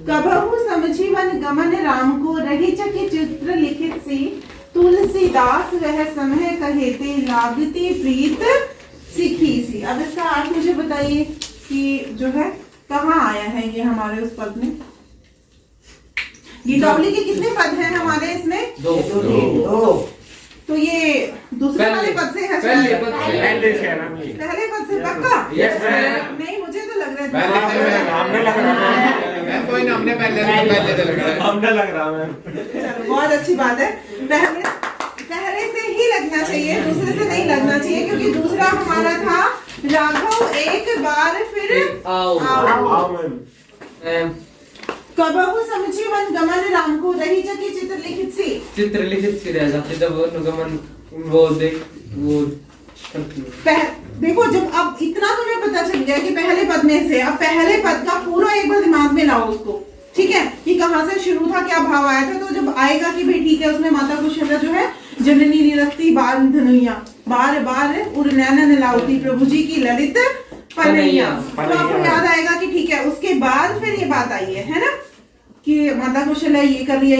कबहु समझीवन गमन राम को रही चकी चित्र लिखित सी तुलसीदास वह समय कहेते लागती प्रीत सीखी सी। अब इसका अर्थ मुझे बताइए कि जो है कहाँ आया है ये हमारे उस पद में। गीतावली के कितने पद हैं हमारे इसमें? दो। तो ये दूसरे वाले पद से है? पहले पद से पक्का? नहीं, मुझे तो लग रहा है। चलो बहुत अच्छी बात है। पहले से ही लगना चाहिए, दूसरे से नहीं लगना चाहिए, क्योंकि दूसरा हमारा था राघव एक बार फिर आओ। कबहु समझीवन गमन राम को रही चकी चित्र लिखित सी रह जाती जब गमन वो देखो। जब अब इतना तुम्हें पता चल गया कि पहले पद में से, अब पहले पद का पूरा एक बार दिमाग में लाओ उसको, ठीक है, कि कहाँ से शुरू था, क्या भाव आया था। तो जब आएगा कि भाई ठीक है, उसमें माता कौशल्या जो है जननी निरखती बार धनुया बार बार उड़नैन लाउती प्रभु जी की ललित पनैया, तो आपको याद आएगा कि ठीक है। उसके बाद फिर ये बात आई है ना, कि माता कौशल्या ये कर रही है,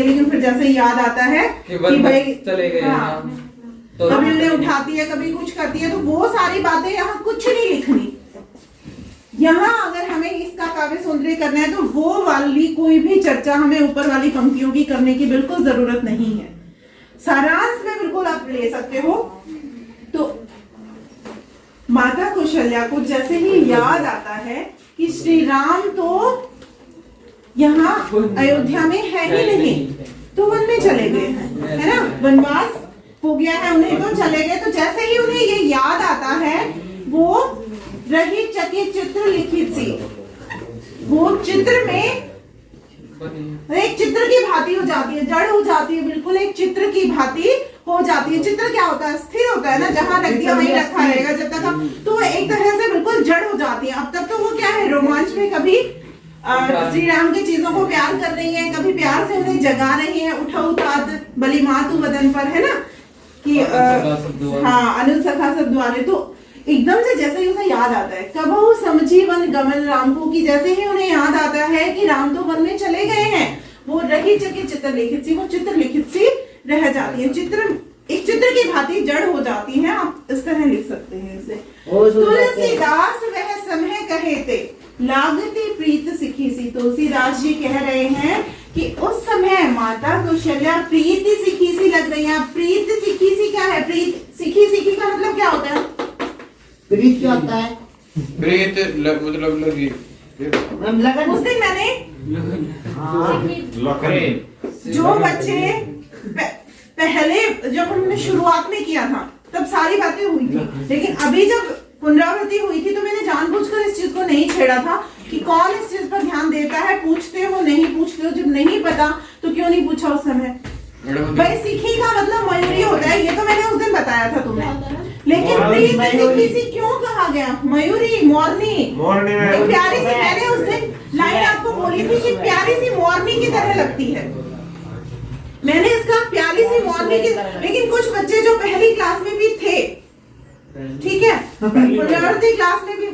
लेकिन फिर जैसे याद आता है कि भाई चले गए, तो कभी उन्हें उठाती है, कभी कुछ करती है, तो वो सारी बातें यहाँ कुछ नहीं लिखनी। यहाँ अगर हमें इसका काव्य सौंदर्य करना है तो वो वाली कोई भी चर्चा हमें ऊपर वाली पंक्तियों की करने की बिल्कुल जरूरत नहीं है। सारांश में बिल्कुल आप ले सकते हो। तो माता कौशल्या को जैसे ही याद आता है कि श्री राम तो यहाँ अयोध्या में है ही नहीं, तो वन में चले गए हैं, है ना, वनवास हो गया है उन्हें, तो चले गए। तो जैसे ही उन्हें ये याद आता है, वो रही चकी चित्र लिखित सी, वो चित्र में एक चित्र की भांति हो जाती है, जड़ हो जाती है, बिल्कुल एक चित्र की भांति हो जाती है। चित्र क्या होता है? स्थिर होता है ना, जहां रख दिया वहीं रखा रहेगा जब तक हम, तो वो एक तरह से बिल्कुल जड़ हो जाती है। अब तक तो वो क्या है, रोमांच में कभी श्री राम की चीजों को प्यार कर रही है, कभी प्यार से उन्हें जगा रही है, उठाऊ तात बली मातु वदन पर, है ना, कि हाँ अनुज सखा सब द्वारे। तो एकदम से जैसे ही उसे याद आता है, कबहु समझी वन गमन राम को, कि जैसे ही उन्हें याद आता है कि राम तो वन में चले गए हैं, वो रही चकी चित्र लिखित सी, वो चित्र लिखित सी रह जाती है। चित्र एक चित्र की भांति जड़ हो जाती है। आप इस तरह लिख सकते हैं इसे। तुलसीदास वह समय कहेते लागती प्रीत सीखी सी। तुलसीदास जी कह रहे हैं कि उस समय माता कौशल्या प्रीति सीखी सी लग रही है। प्रीत सीखी सी क्या है? प्रीत सीखी का मतलब क्या होता है? प्रीत क्या होता है? प्रीत मतलब लगी लगन। उस दिन मैंने जो बच्चे पहले जब हमने शुरुआत में किया था तब सारी बातें हुई थी, लेकिन अभी जब पुनरावृत्ति हुई थी तो मैंने जानबूझकर इस चीज को नहीं छेड़ा था कि कौन इस चीज पर ध्यान देता है, पूछते हो नहीं पूछते हो, जब नहीं पता तो क्यों नहीं पूछा उस समय। भाई सीखी का मतलब मयूरी होता है, ये तो मैंने उस दिन बताया था तुम्हें। लेकिन प्रीत सीखी सी क्यों कहा गया? मयूरी, मोरनी, एक प्यारी सी, मैंने उस दिन लाइन आपको बोली थी कि प्यारी सी मोरनी की तरह लगती है। मैंने इसका प्यारी सी मोरनी की, लेकिन कुछ बच्चे जो पहली क्लास में भी थे, ठीक है, पुनरावृत्ति क्लास में भी,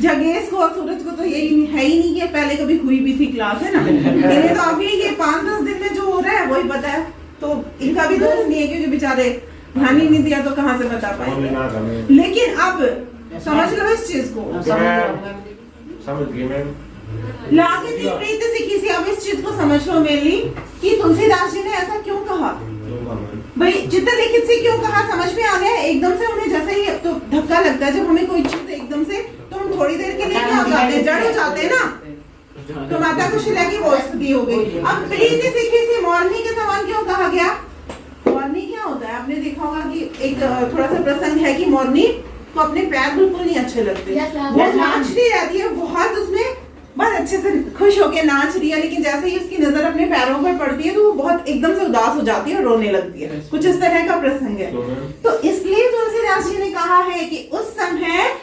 जगेश को और सूरज को तो यही है ही नहीं कि पहले कभी हुई भी थी क्लास, है ना। इन्हें तो अभी ये 5-10 दिन में जो हो रहा है वही पता है, तो इनका भी दोष नहीं है, क्योंकि बेचारे ध्यान ही नहीं दिया तो कहाँ से बता पाएंगे। लेकिन अब समझ लो इस चीज को, लागती प्रीत सीखी सी। अब इस चीज को समझ लो मेनली कि तुलसीदास जी ने ऐसा क्यों कहा, भाई चित्र लिखित सी क्यों कहा, समझ में आ गया एकदम से। उन्हें जैसे ही तो धक्का लगता है जब हमें कोई चीज एकदम से, तो हम थोड़ी देर के लिए क्या हो जाते हैं, जड़ हो जाते हैं ना। तो माता कौशल्या की वो स्थिति हो गई। अब प्रीत सीखी सी मोरनी के समान क्यों कहा गया? मोरनी क्या होता है, आपने देखा होगा कि एक थोड़ा सा प्रसंग है कि मोरनी को अपने पैर बिल्कुल नहीं अच्छे लगते, वो नाच रही रहती है बहुत, उसमें बहुत अच्छे से खुश होके नाच रही है, लेकिन जैसे ही उसकी नजर अपने पैरों पर पड़ती है तो वो बहुत एकदम से उदास हो जाती है और रोने लगती है। कुछ इस तरह का प्रसंग है। तो इसलिए तुलसीदास जी ने कहा है कि उस समय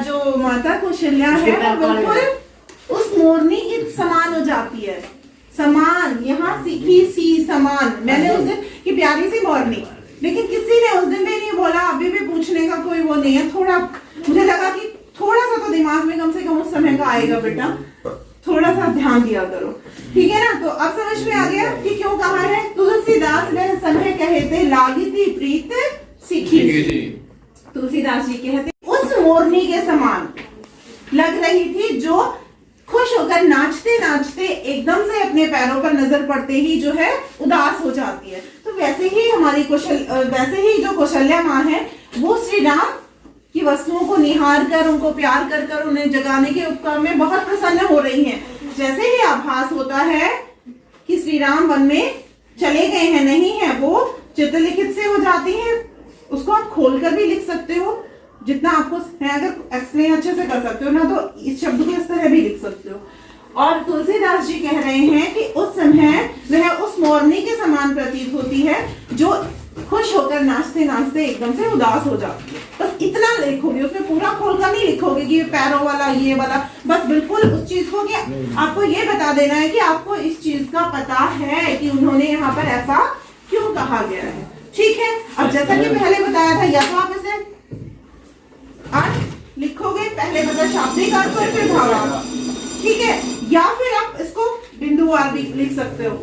जो माता कौशल्या है वो बिल्कुल उस मोरनी की समान हो जाती है। समान, यहाँ सीखी सी समान। मैंने उस दिन की प्यारी सी मोरनी, लेकिन किसी ने उस दिन भी नहीं बोला, अभी भी पूछने का कोई वो नहीं है। थोड़ा मुझे लगा कि थोड़ा सा तो दिमाग में कम से कम उस समय का आएगा बेटा, थोड़ा सा ध्यान दिया करो, ठीक है ना। तो अब समझ में आ गया कि क्यों कहा है तुलसीदास वह समय कहते लागिती प्रीत सीखी। तुलसीदास जी कहते उस मोरनी के समान लग रही थी जो खुश होकर नाचते नाचते एकदम से अपने पैरों पर नजर पड़ते ही जो है उदास हो जाती है। तो वैसे ही हमारी वैसे ही जो कौशल्या माँ है वो श्री राम की वस्तुओं को निहार कर उनको प्यार कर कर उन्हें जगाने के उपक्रम में बहुत प्रसन्न हो रही हैं। जैसे ही आभास होता है कि श्री राम वन में चले गए हैं, नहीं है, वो चित्रलिखित से हो जाती हैं। उसको आप खोलकर भी लिख सकते हो, जितना आपको है, अगर एक्सप्लेन अच्छे से कर सकते हो ना तो इस शब्द को इस तरह भी लिख सकते हो। और तुलसीदास जी कह रहे हैं कि उस समय वह उस मोरनी के समान प्रतीत होती है जो खुश होकर नाचते नाचते एकदम से उदास हो जाती है। बस इतना लिखोगे, उसमें पूरा खोलकर नहीं लिखोगे कि पैरों वाला ये वाला, बस बिल्कुल उस चीज को कि आपको ये बता देना है कि आपको इस चीज का पता है कि उन्होंने यहाँ पर ऐसा क्यों कहा गया है, ठीक है। अब जैसा कि पहले बताया था, या तो आप इसे अर्थ लिखोगे, पहले मतलब शाब्दिक अर्थ और फिर भावार्थ, ठीक है, या फिर आप इसको बिंदुवार भी लिख सकते हो,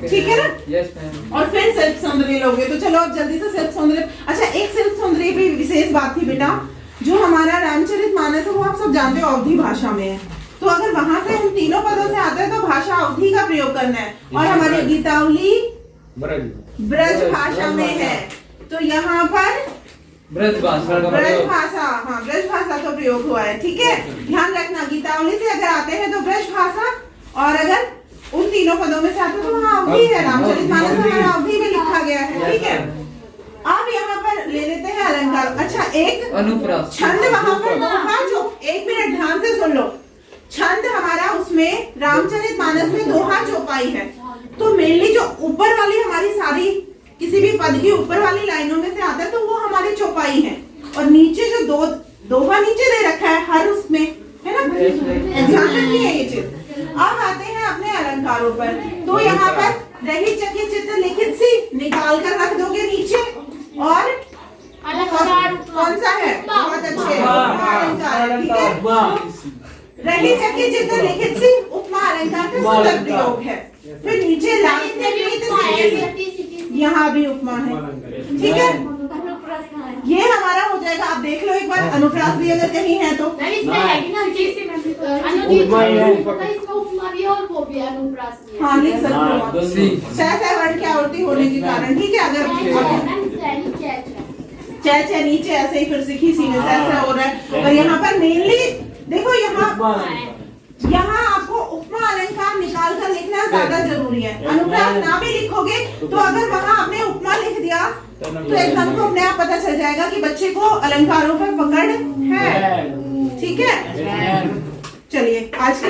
ठीक है ना। Yes ma'am. और फिर सिल्प सौंदर्य लोगे तो चलो अब जल्दी से सिल्प सौंदर्य। अच्छा, एक सिल्प सौंदर्य भी विशेष बात थी बेटा, जो हमारा रामचरितमानस है वो आप सब जानते हो अवधी भाषा में है। तो अगर वहां से हम तीनों पदों से आते हैं तो भाषा अवधी का प्रयोग करना है, और हमारी गीतावली ब्रज भाषा में है। तो यहाँ पर ब्रज भाषा हाँ ब्रज भाषा का प्रयोग हुआ है, ठीक है। ध्यान रखना, गीतावली से अगर आते हैं तो ब्रज भाषा, और अगर उन तीनों पदों में से आते हैं तो वहाँ अवधी है। रामचरितमानस हमारा अवधी में लिखा गया है, ठीक है। अब यहाँ पर ले लेते हैं अलंकार। अच्छा, एक अनुप्रास छंद वहाँ पर दोहा, जो एक मिनट ध्यान से सुन लो, छंद हमारा उसमें रामचरितमानस में दोहा चौपाई है। तो मेनली जो ऊपर वाली हमारी सारी किसी भी पद की ऊपर वाली लाइनों में से आता है तो वो हमारी चौपाई है, और नीचे जो दोहा नीचे दे रखा है हर उसमें, है ना, ध्यान रखिए ये चीज। अब आते हैं अपने अलंकारों पर। तो यहाँ पर रही चकी चित्र लिखित सी निकाल कर रख दोगे नीचे, और कौन सा है, बहुत अच्छे अलंकार, ठीक है। रही चकी चित्र लिखित सी उपमा अलंकार का सुंदर प्रयोग है। फिर नीचे यहाँ भी उपमा है, ठीक है। ये हमारा हो जाएगा। आप देख लो एक बार, अनुप्रास भी अगर कहीं है तो हाँ लिख सकते हो, सह वर्ण की आवृत्ति होने के कारण, ठीक है। अगर चे नीचे ऐसे ही फिर सीखी सीने से ऐसा हो रहा है। और यहाँ पर मेनली देखो, यहाँ आपको उपमा अलंकार निकाल कर लिखना ज्यादा जरूरी है। अनुप्रास ना भी लिखोगे तो अगर वहाँ आपने उपमा लिख दिया तो एकदम को अपने आप पता चल जाएगा कि बच्चे को अलंकारों पर पकड़ है, ठीक है। चलिए आज के